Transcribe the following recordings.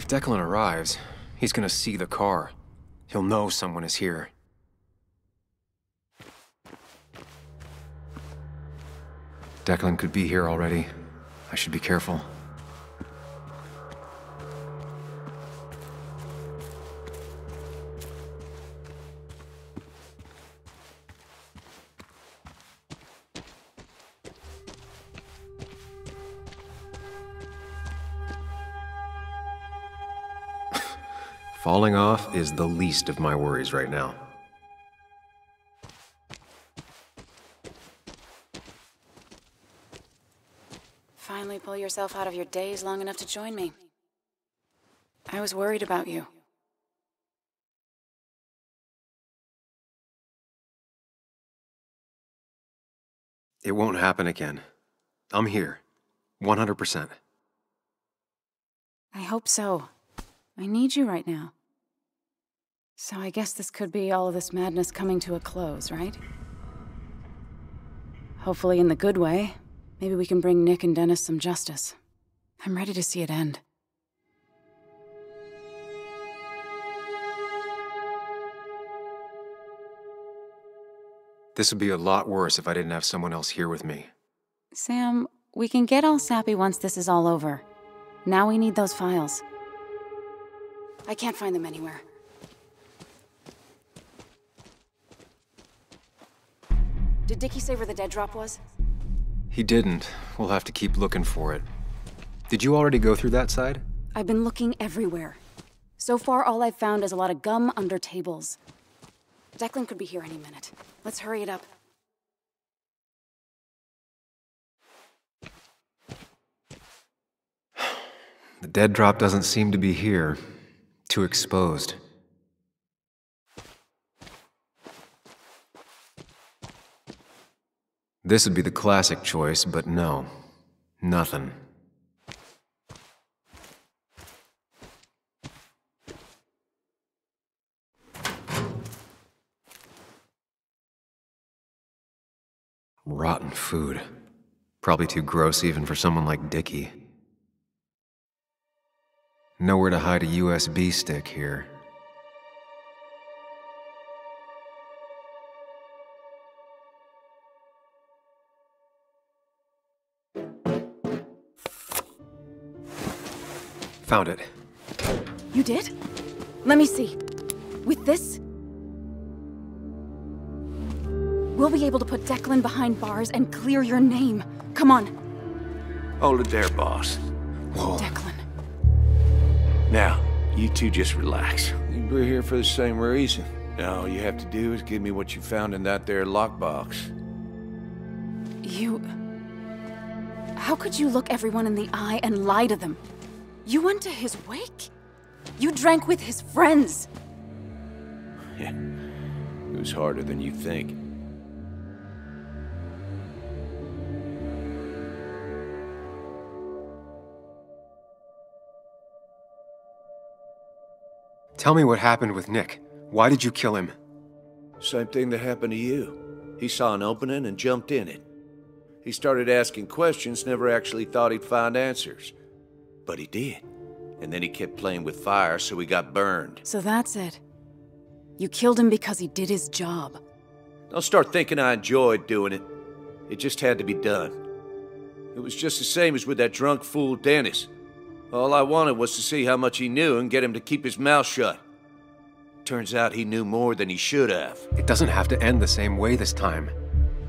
If Declan arrives, he's gonna see the car. He'll know someone is here. Declan could be here already. I should be careful. Falling off is the least of my worries right now. Finally pull yourself out of your daze long enough to join me. I was worried about you. It won't happen again. I'm here. 100%. I hope so. I need you right now. So I guess this could be all of this madness coming to a close, right? Hopefully in the good way. Maybe we can bring Nick and Dennis some justice. I'm ready to see it end. This would be a lot worse if I didn't have someone else here with me. Sam, we can get all sappy once this is all over. Now we need those files. I can't find them anywhere. Did Dickie say where the dead drop was? He didn't. We'll have to keep looking for it. Did you already go through that side? I've been looking everywhere. So far, all I've found is a lot of gum under tables. Declan could be here any minute. Let's hurry it up. The dead drop doesn't seem to be here. Too exposed. This would be the classic choice, but no. Nothing. Rotten food. Probably too gross even for someone like Dickie. Nowhere to hide a USB stick here. Found it. You did? Let me see. With this, we'll be able to put Declan behind bars and clear your name. Come on. Hold it there, boss. Whoa. Declan. Now, you two just relax. We're here for the same reason. All you have to do is give me what you found in that there lockbox. You... How could you look everyone in the eye and lie to them? You went to his wake? You drank with his friends. Yeah, it was harder than you think. Tell me what happened with Nick. Why did you kill him? Same thing that happened to you. He saw an opening and jumped in it. He started asking questions, never actually thought he'd find answers. But he did. And then he kept playing with fire, so he got burned. So that's it. You killed him because he did his job. Don't start thinking I enjoyed doing it. It just had to be done. It was just the same as with that drunk fool Dennis. All I wanted was to see how much he knew and get him to keep his mouth shut. Turns out he knew more than he should have. It doesn't have to end the same way this time.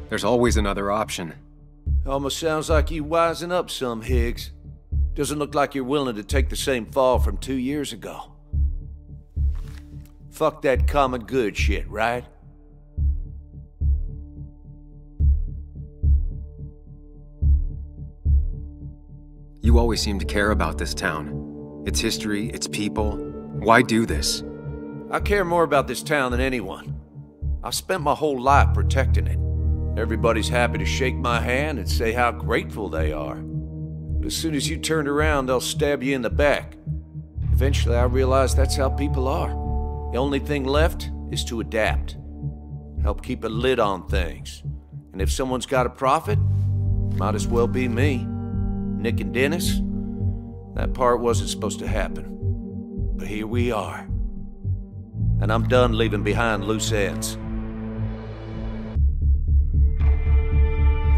There's always another option. Almost sounds like you wising up some, Higgs. Doesn't look like you're willing to take the same fall from 2 years ago. Fuck that common good shit, right? You always seem to care about this town. Its history, its people. Why do this? I care more about this town than anyone. I've spent my whole life protecting it. Everybody's happy to shake my hand and say how grateful they are. But as soon as you turn around, they'll stab you in the back. Eventually, I realized that's how people are. The only thing left is to adapt. Help keep a lid on things. And if someone's got a profit, might as well be me. Nick and Dennis, that part wasn't supposed to happen. But here we are. And I'm done leaving behind loose ends.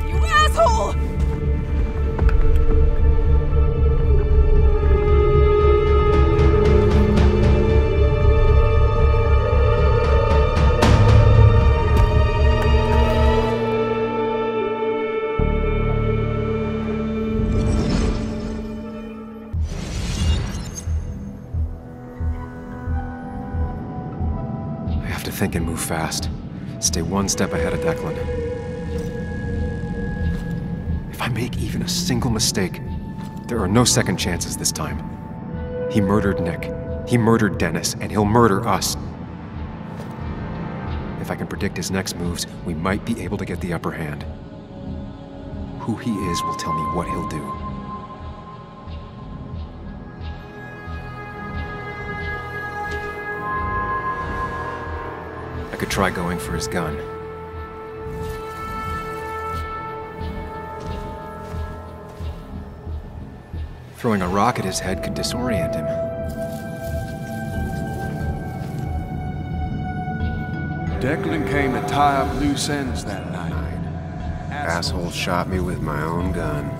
You asshole! Think and move fast. Stay one step ahead of Declan. If I make even a single mistake, there are no second chances this time. He murdered Nick. He murdered Dennis, and he'll murder us. If I can predict his next moves, we might be able to get the upper hand. Who he is will tell me what he'll do. I could try going for his gun. Throwing a rock at his head could disorient him. Declan came to tie up loose ends that night. Asshole shot me with my own gun.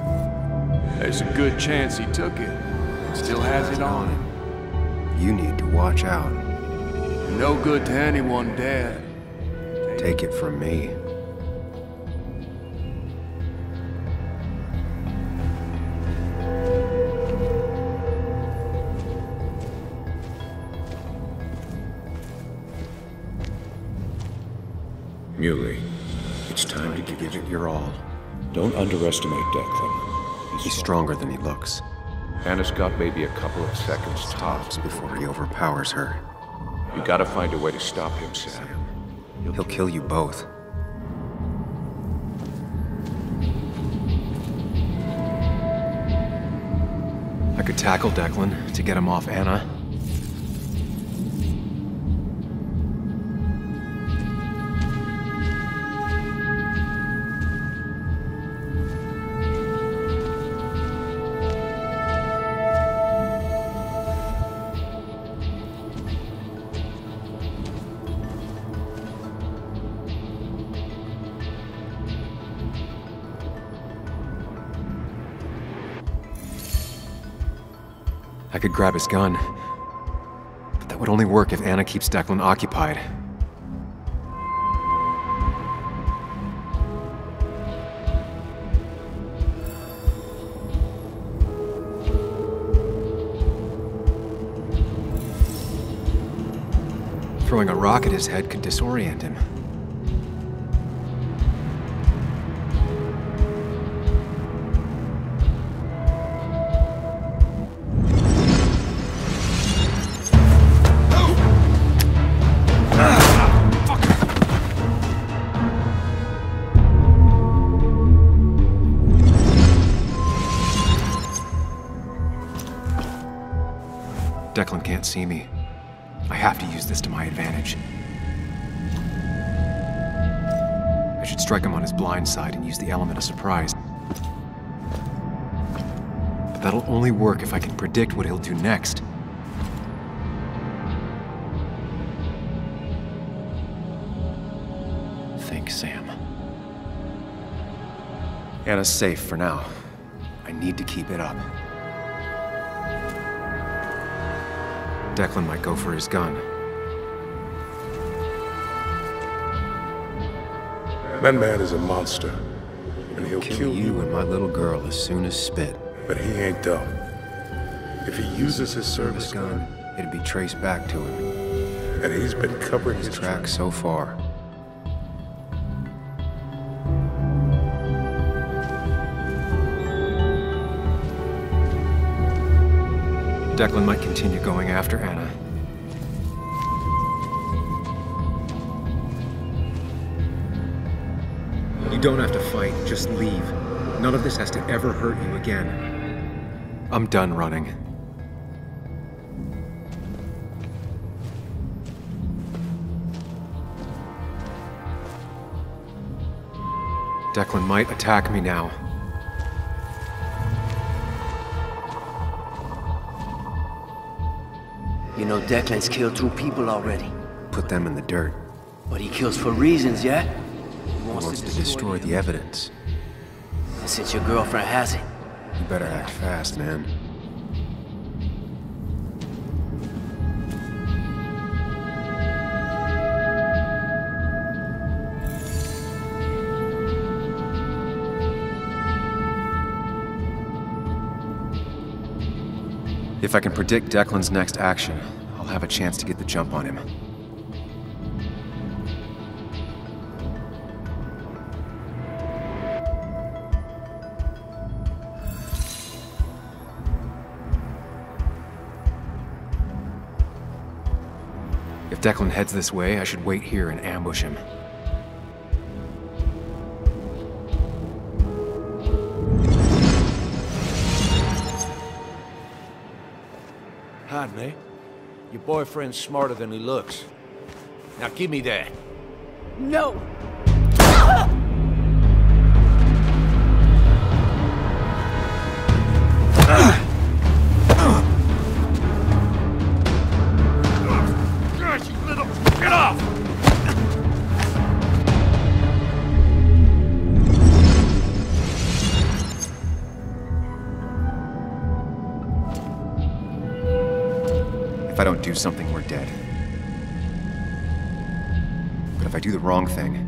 There's a good chance he took it. Still has it on him. You need to watch out. No good to anyone dead. Take it from me. Muley, it's time to Give it your all. Don't underestimate Declan. He's stronger than he looks. Anna's got maybe a couple of seconds tops Before he overpowers her. You gotta find a way to stop him, Sam. He'll kill you both. I could tackle Declan to get him off Anna. I could grab his gun, but that would only work if Anna keeps Declan occupied. Throwing a rock at his head could disorient him. Declan can't see me. I have to use this to my advantage. I should strike him on his blind side and use the element of surprise. But that'll only work if I can predict what he'll do next. Think, Sam. Anna's safe for now. I need to keep it up. Declan might go for his gun. That man is a monster, and he'll Kill you and my little girl as soon as spit. But he ain't dumb. If he uses his service gun, It'd be traced back to him. and he's been covering his His tracks so far. Declan might continue going after Anna. You don't have to fight, just leave. None of this has to ever hurt you again. I'm done running. Declan might attack me now. You know Declan's killed 2 people already. Put them in the dirt. But he kills for reasons, yeah? He wants to destroy the evidence. And since your girlfriend has it... You better act fast, man. If I can predict Declan's next action, I'll have a chance to get the jump on him. If Declan heads this way, I should wait here and ambush him. Hide me. Your boyfriend's smarter than he looks. Now give me that. No! Gosh, you little... Get off! If I don't do something, we're dead. But if I do the wrong thing...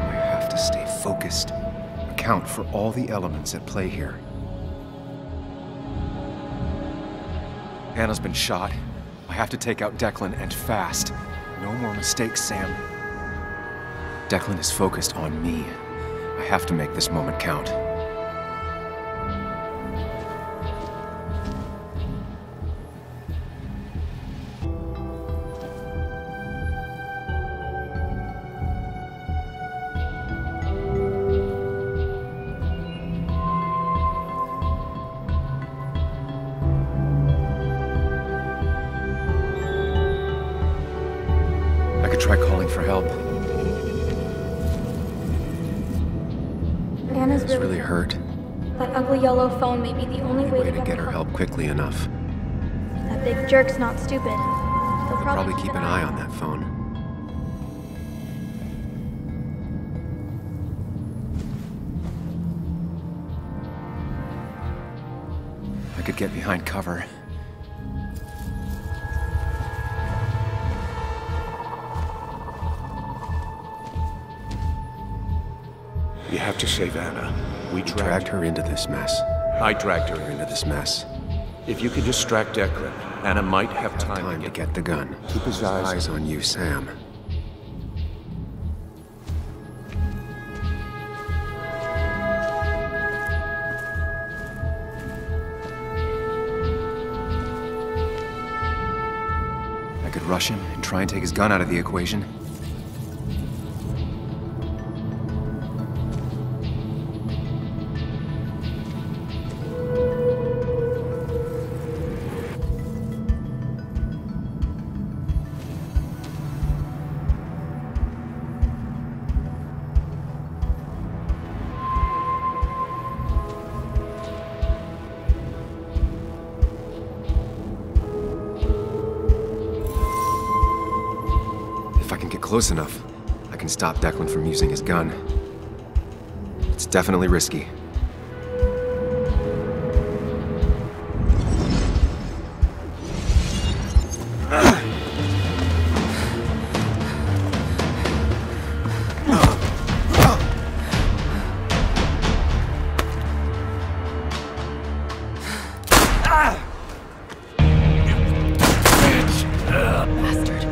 I have to stay focused. Account for all the elements at play here. Anna's been shot. I have to take out Declan, and fast. No more mistakes, Sam. Declan is focused on me. I have to make this moment count. I could try calling for help. Anna's It's really hurt. That ugly yellow phone may be the only Way to get her help quickly enough. That big jerk's not stupid. He'll I'll probably keep an eye on that phone. I could get behind cover. You have to save Anna. We dragged her into this mess. I dragged her Into this mess. If you could distract Declan, Anna might have time To get the gun. Keep his eyes on you, Sam. I could rush him and try and take his gun out of the equation. If I can get close enough, I can stop Declan from using his gun. It's definitely risky. Bastard.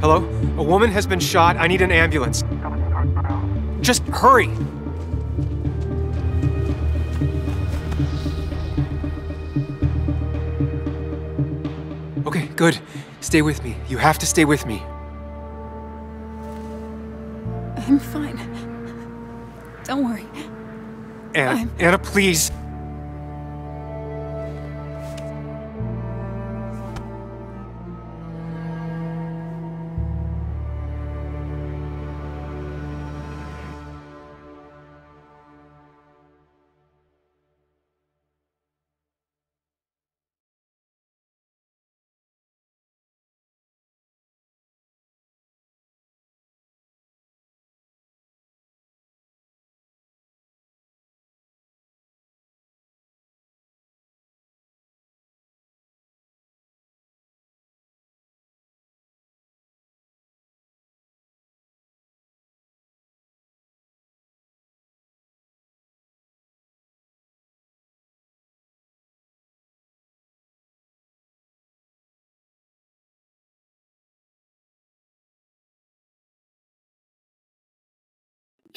Hello? A woman has been shot. I need an ambulance. Just hurry! Okay, good. Stay with me. You have to stay with me. I'm fine. Don't worry. Anna, Anna, please.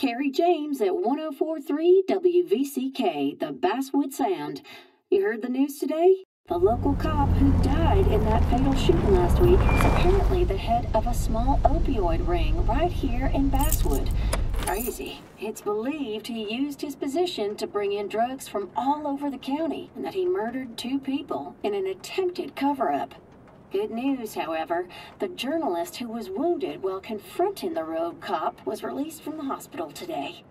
Carrie James at 104.3 WVCK, the Basswood Sound. You heard the news today? The local cop who died in that fatal shooting last week is apparently the head of a small opioid ring right here in Basswood. Crazy. It's believed he used his position to bring in drugs from all over the county and that he murdered 2 people in an attempted cover-up. Good news, however, the journalist who was wounded while confronting the rogue cop was released from the hospital today.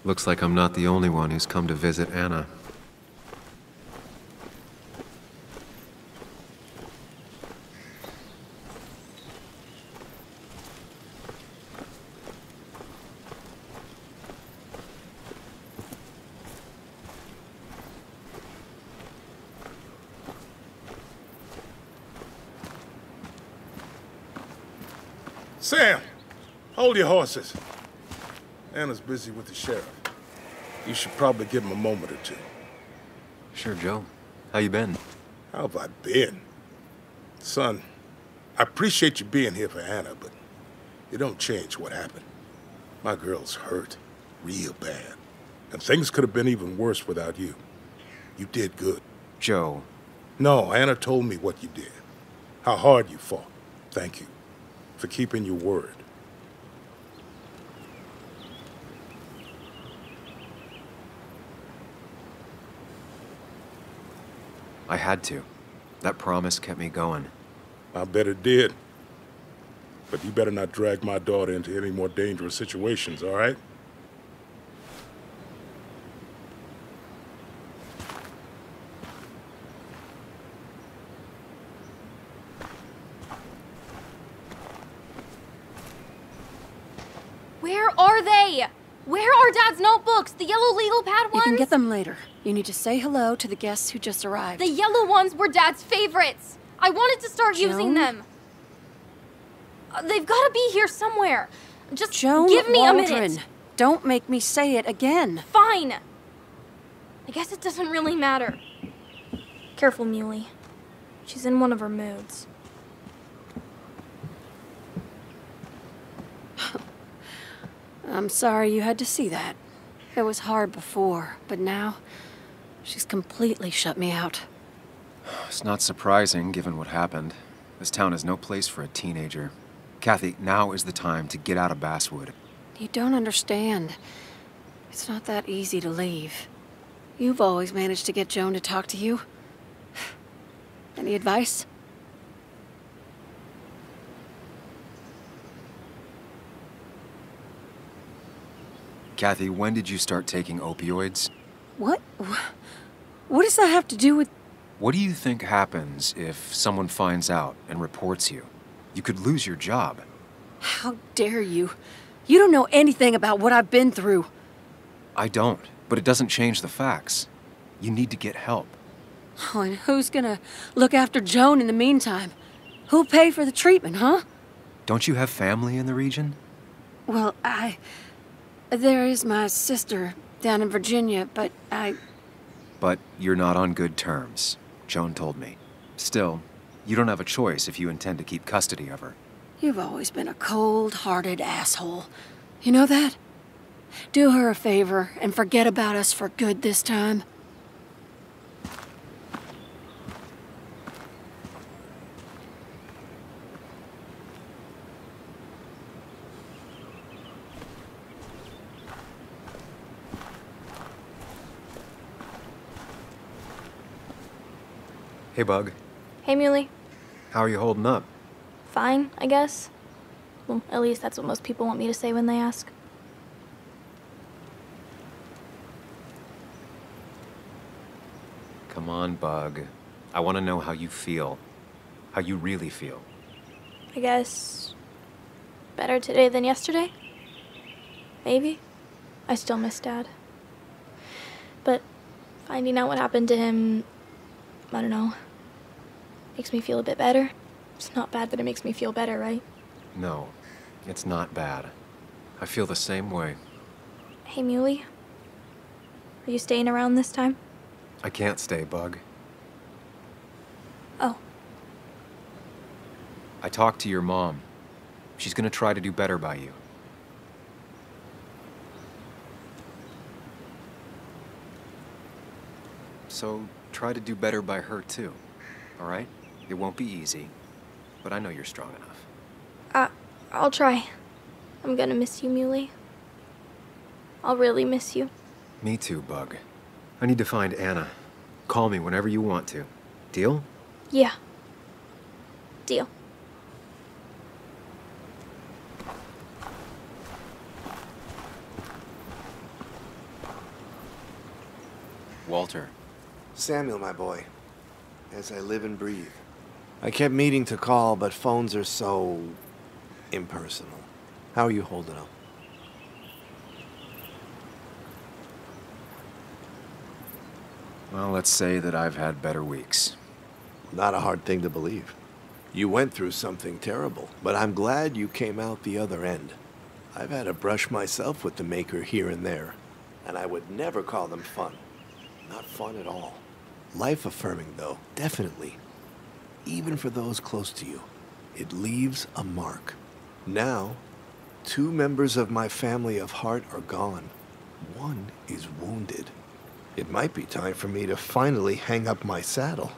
Looks like I'm not the only one who's come to visit Anna. Sam, hold your horses. Anna's busy with the sheriff. You should probably give him a moment or two. Sure, Joe. How you been? How have I been? Son, I appreciate you being here for Anna, but it don't change what happened. My girl's hurt, real bad. And things could have been even worse without you. You did good. Joe. No, Anna told me what you did. How hard you fought. Thank you for keeping your word. I had to. That promise kept me going. I bet it did. But you better not drag my daughter into any more dangerous situations, all right? Where are they? Where are Dad's notebooks? The yellow legal pad ones? You can get them later. You need to say hello to the guests who just arrived. The yellow ones were Dad's favorites. I wanted to start using them. They've got to be here somewhere. Just give me a minute. Don't make me say it again. Fine. I guess it doesn't really matter. Careful, Muley. She's in one of her moods. I'm sorry you had to see that. It was hard before, but now she's completely shut me out. It's not surprising, given what happened. This town is no place for a teenager. Kathy, now is the time to get out of Basswood. You don't understand. It's not that easy to leave. You've always managed to get Joan to talk to you. Any advice? Kathy, when did you start taking opioids? What? What does that have to do with... What do you think happens if someone finds out and reports you? You could lose your job. How dare you? You don't know anything about what I've been through. I don't, but it doesn't change the facts. You need to get help. Oh, and who's gonna look after Joan in the meantime? Who'll pay for the treatment, huh? Don't you have family in the region? Well, there is my sister down in Virginia, but But you're not on good terms, Joan told me. Still, you don't have a choice if you intend to keep custody of her. You've always been a cold-hearted asshole. You know that? Do her a favor and forget about us for good this time. Hey, Bug. Hey, Muley. How are you holding up? Fine, I guess. Well, at least that's what most people want me to say when they ask. Come on, Bug. I want to know how you feel. How you really feel. I guess... better today than yesterday? Maybe. I still miss Dad. But finding out what happened to him... I don't know. Makes me feel a bit better. It's not bad that it makes me feel better, right? No, it's not bad. I feel the same way. Hey, Muley. Are you staying around this time? I can't stay, Bug. Oh, I talked to your mom. She's gonna try to do better by you. So try to do better by her too, all right? It won't be easy, but I know you're strong enough. I'll try. I'm gonna miss you, Muley. I'll really miss you. Me too, Bug. I need to find Anna. Call me whenever you want to. Deal? Yeah. Deal. Walter. Samuel, my boy. As I live and breathe. I kept meaning to call, but phones are so impersonal. How are you holding up? Well, let's say that I've had better weeks. Not a hard thing to believe. You went through something terrible, but I'm glad you came out the other end. I've had a brush myself with the Maker here and there, and I would never call them fun. Not fun at all. Life-affirming, though, definitely. Even for those close to you, it leaves a mark. Now, 2 members of my family of heart are gone. 1 is wounded. It might be time for me to finally hang up my saddle.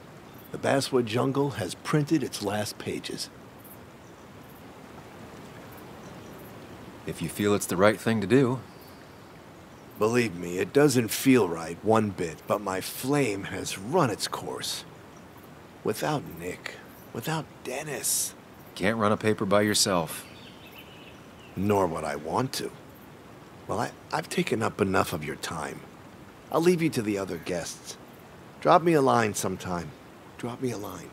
The Basswood jungle has printed its last pages. If you feel it's the right thing to do. Believe me, it doesn't feel right one bit, but my flame has run its course. Without Nick, without Dennis. Can't run a paper by yourself. Nor would I want to. Well, I've taken up enough of your time. I'll leave you to the other guests. Drop me a line sometime. Drop me a line.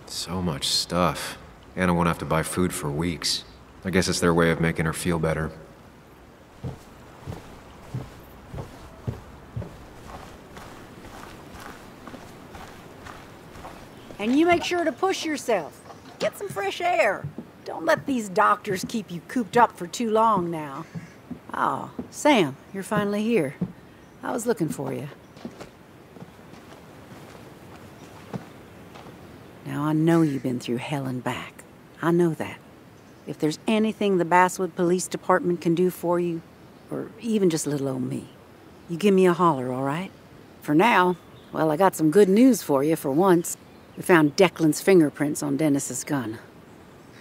So much stuff. Anna won't have to buy food for weeks. I guess it's their way of making her feel better. And you make sure to push yourself. Get some fresh air. Don't let these doctors keep you cooped up for too long now. Oh, Sam, you're finally here. I was looking for you. Now, I know you've been through hell and back. I know that. If there's anything the Basswood Police Department can do for you, or even just little old me, you give me a holler, all right? For now, well, I got some good news for you for once. We found Declan's fingerprints on Dennis's gun.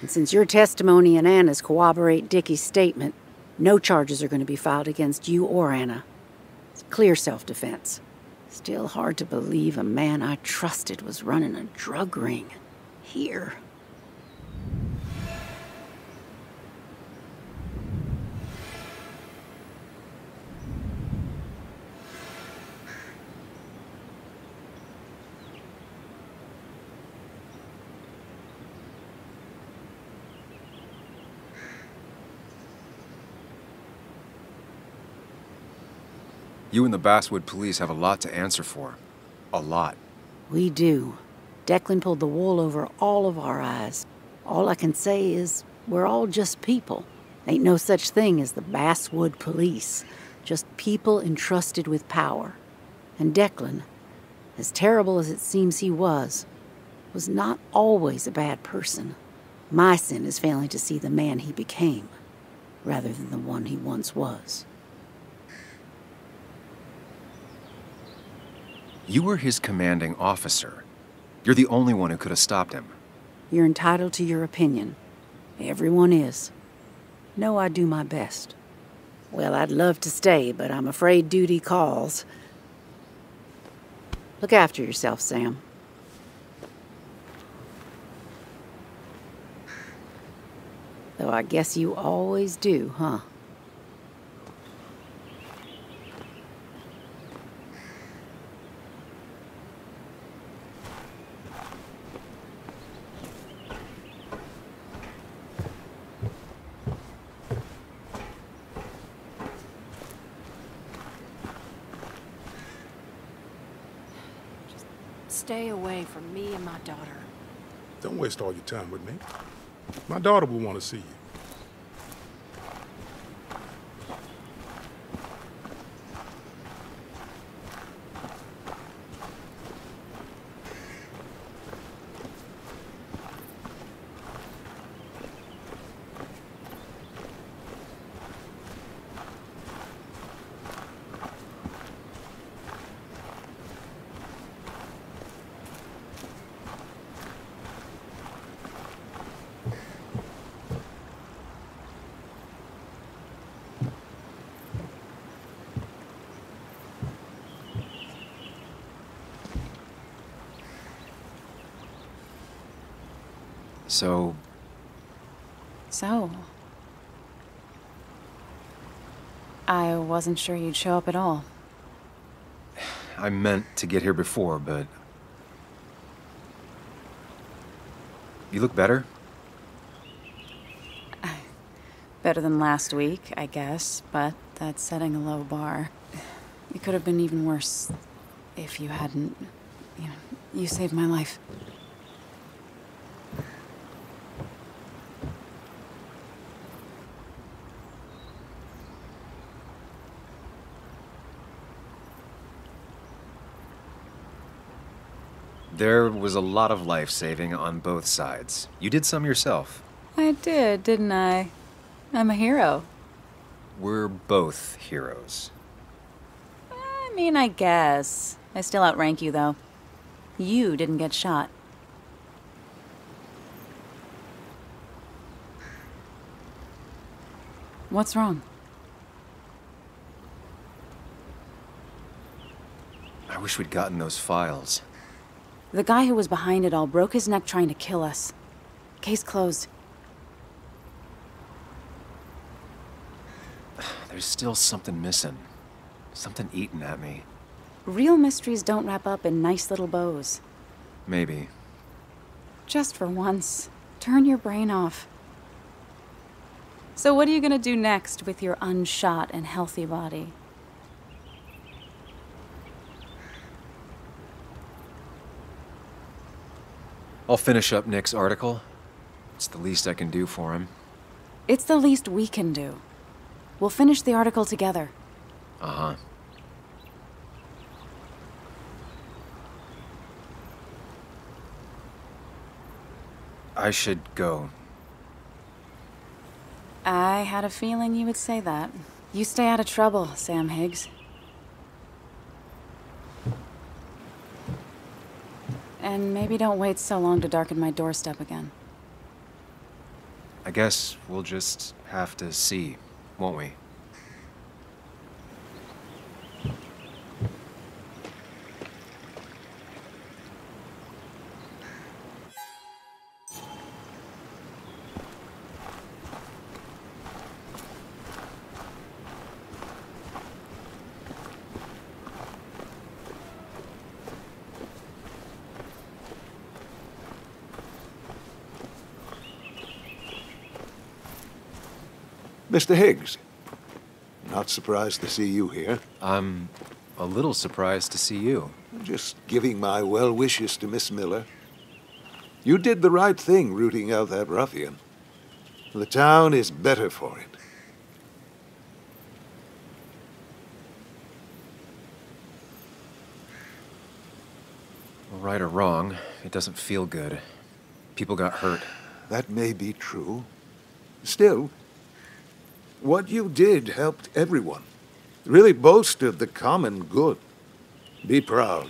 And since your testimony and Anna's corroborate Dickie's statement, no charges are going to be filed against you or Anna. It's clear self-defense. Still hard to believe a man I trusted was running a drug ring. Here. You and the Basswood police have a lot to answer for. A lot. We do. Declan pulled the wool over all of our eyes. All I can say is, we're all just people. Ain't no such thing as the Basswood police. Just people entrusted with power. And Declan, as terrible as it seems he was not always a bad person. My sin is failing to see the man he became, rather than the one he once was. You were his commanding officer. You're the only one who could have stopped him. You're entitled to your opinion. Everyone is. Know I do my best. Well, I'd love to stay, but I'm afraid duty calls. Look after yourself, Sam. Though I guess you always do, huh? Stay away from me and my daughter. Don't waste all your time with me. My daughter will want to see you. So... So... I wasn't sure you'd show up at all. I meant to get here before, but... You look better? Better than last week, I guess, but that's setting a low bar. It could have been even worse if you hadn't... you saved my life. There was a lot of life-saving on both sides. You did some yourself. I did, didn't I? I'm a hero. We're both heroes. I mean, I guess. I still outrank you, though. You didn't get shot. What's wrong? I wish we'd gotten those files. The guy who was behind it all broke his neck trying to kill us. Case closed. There's still something missing. Something eating at me. Real mysteries don't wrap up in nice little bows. Maybe. Just for once, turn your brain off. So what are you gonna do next with your unshot and healthy body? I'll finish up Nick's article. It's the least I can do for him. It's the least we can do. We'll finish the article together. Uh-huh. I should go. I had a feeling you would say that. You stay out of trouble, Sam Higgs. And maybe don't wait so long to darken my doorstep again. I guess we'll just have to see, won't we? Mr. Higgs, not surprised to see you here. I'm a little surprised to see you. Just giving my well wishes to Miss Miller. You did the right thing rooting out that ruffian. The town is better for it. Right or wrong, it doesn't feel good. People got hurt. That may be true. Still, what you did helped everyone. Really bolstered the common good. Be proud.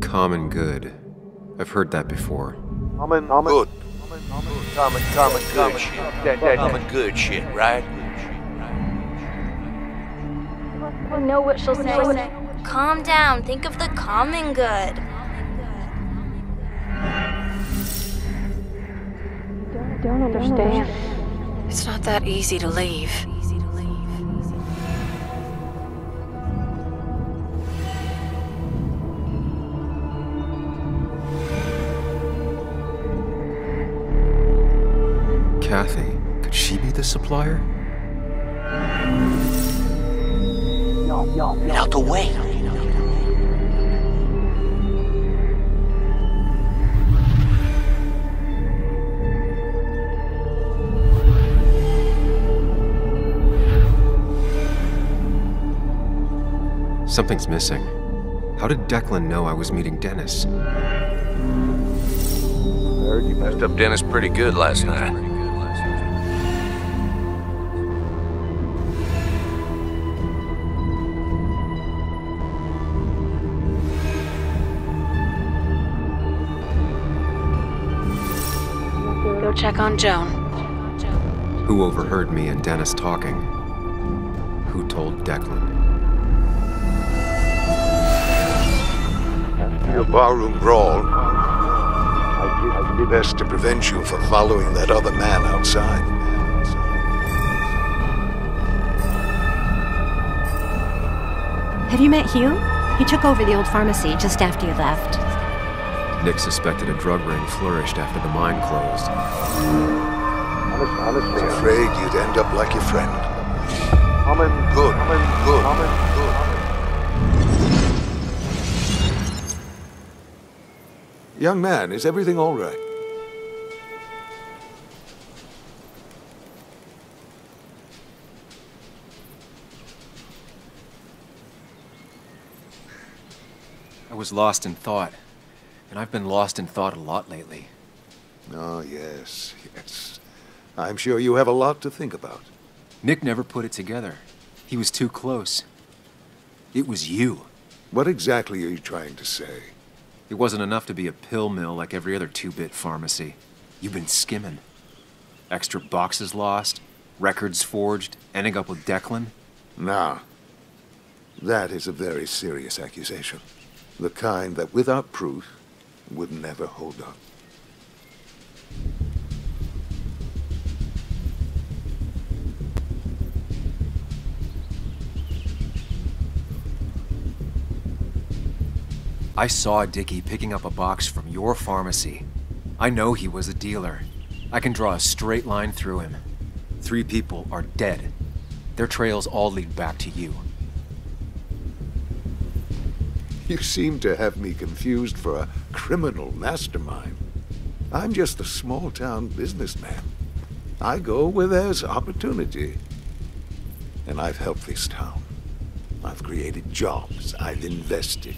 Common good. I've heard that before. Good. Common good shit, right? I know what she'll say. Calm down. Think of the common good. Don't understand. It's not that easy to leave. Kathy, could she be the supplier? Get out the way. Something's missing. How did Declan know I was meeting Dennis? Heard you messed up Dennis pretty good last night. go check on Joan. Who overheard me and Dennis talking? Who told Declan? Your barroom brawl. I did best to prevent you from following that other man outside. Have you met Hugh? He took over the old pharmacy just after you left. Nick suspected a drug ring flourished after the mine closed. I was afraid you'd end up like your friend. Good. Young man, is everything all right? I was lost in thought, and I've been lost in thought a lot lately. Oh, yes. I'm sure you have a lot to think about. Nick never put it together. He was too close. It was you. What exactly are you trying to say? It wasn't enough to be a pill mill like every other two-bit pharmacy. You've been skimming. Extra boxes lost, records forged, ending up with Declan. Nah. That is a very serious accusation. The kind that, without proof, would never hold up. I saw Dickie picking up a box from your pharmacy. I know he was a dealer. I can draw a straight line through him. 3 people are dead. Their trails all lead back to you. You seem to have me confused for a criminal mastermind. I'm just a small-town businessman. I go where there's opportunity. And I've helped this town. I've created jobs. I've invested.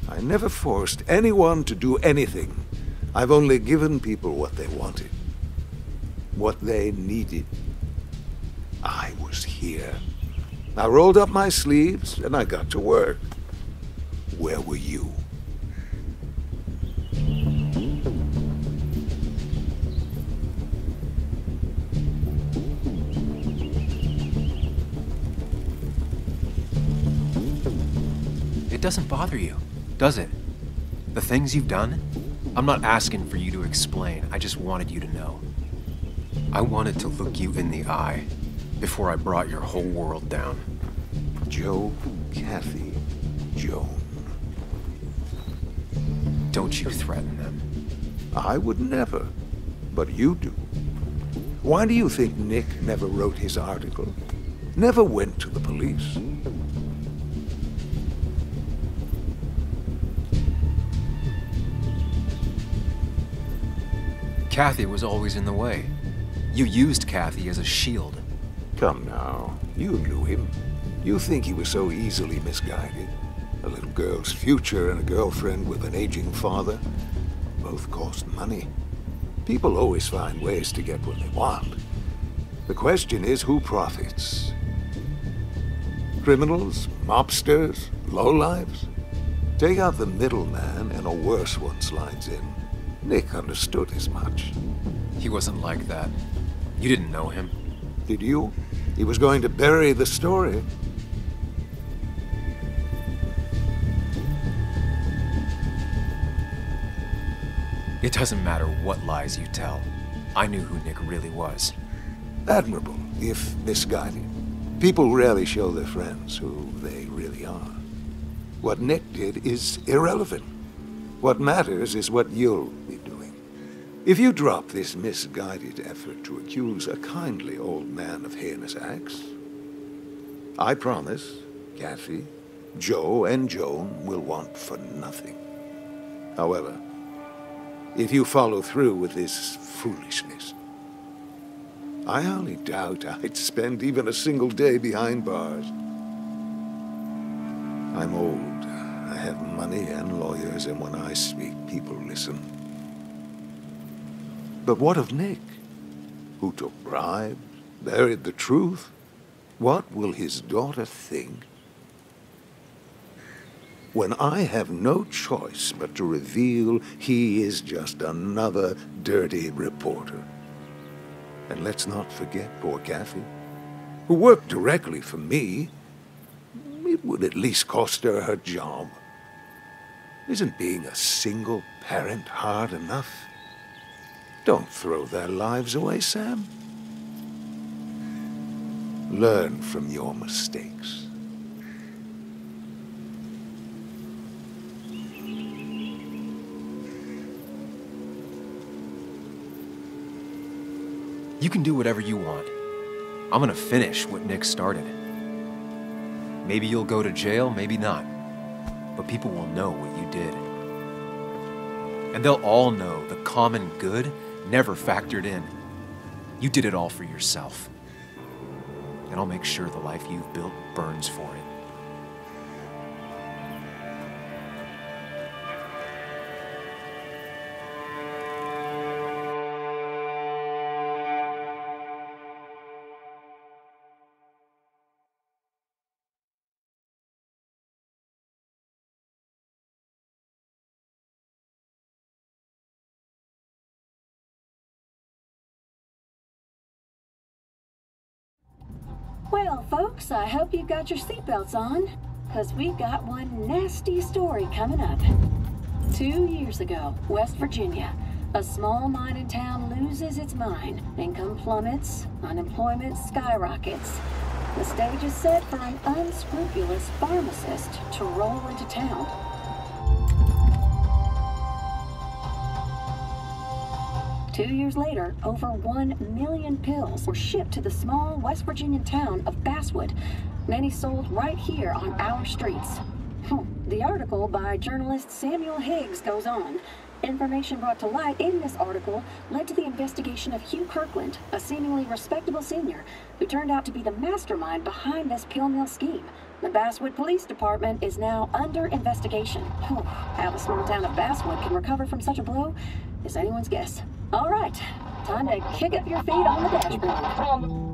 I never forced anyone to do anything. I've only given people what they wanted. What they needed. I was here. I rolled up my sleeves and I got to work. Where were you? It doesn't bother you, does it? The things you've done? I'm not asking for you to explain. I just wanted you to know. I wanted to look you in the eye before I brought your whole world down. Joe, Kathy, Joan. Don't you threaten them. I would never, but you do. Why do you think Nick never wrote his article? Never went to the police? Kathy was always in the way. You used Kathy as a shield. Come now, you knew him. You think he was so easily misguided? A little girl's future and a girlfriend with an aging father. Both cost money. People always find ways to get what they want. The question is, who profits? Criminals? Mobsters? Lowlifes? Take out the middleman and a worse one slides in. Nick understood as much. He wasn't like that. You didn't know him. Did you? He was going to bury the story. It doesn't matter what lies you tell. I knew who Nick really was. Admirable, if misguided. People rarely show their friends who they really are. What Nick did is irrelevant. What matters is what you'll be doing. If you drop this misguided effort to accuse a kindly old man of heinous acts, I promise Kathy, Joe, and Joan will want for nothing. However, if you follow through with this foolishness, I hardly doubt I'd spend even a single day behind bars. I'm old. I have money and lawyers, and when I speak, people listen. But what of Nick? Who took bribes, buried the truth? What will his daughter think? when I have no choice but to reveal he is just another dirty reporter. And let's not forget poor Kathy, who worked directly for me. It would at least cost her her job. Isn't being a single parent hard enough? Don't throw their lives away, Sam. Learn from your mistakes. You can do whatever you want. I'm gonna finish what Nick started. Maybe you'll go to jail, maybe not. But people will know what you did. And they'll all know the common good never factored in. You did it all for yourself. And I'll make sure the life you've built burns for it. Well, folks, I hope you've got your seatbelts on, because we've got one nasty story coming up. 2 years ago, West Virginia, a small mining town loses its mine. Income plummets, unemployment skyrockets. The stage is set for an unscrupulous pharmacist to roll into town. Two years later, over 1 million pills were shipped to the small West Virginian town of Basswood, many sold right here on our streets. The article by journalist Samuel Higgs goes on. Information brought to light in this article led to the investigation of Hugh Kirkland, a seemingly respectable senior who turned out to be the mastermind behind this pill mill scheme. The Basswood Police Department is now under investigation. How the small town of Basswood can recover from such a blow is anyone's guess. All right, time to kick up your feet on the dashboard.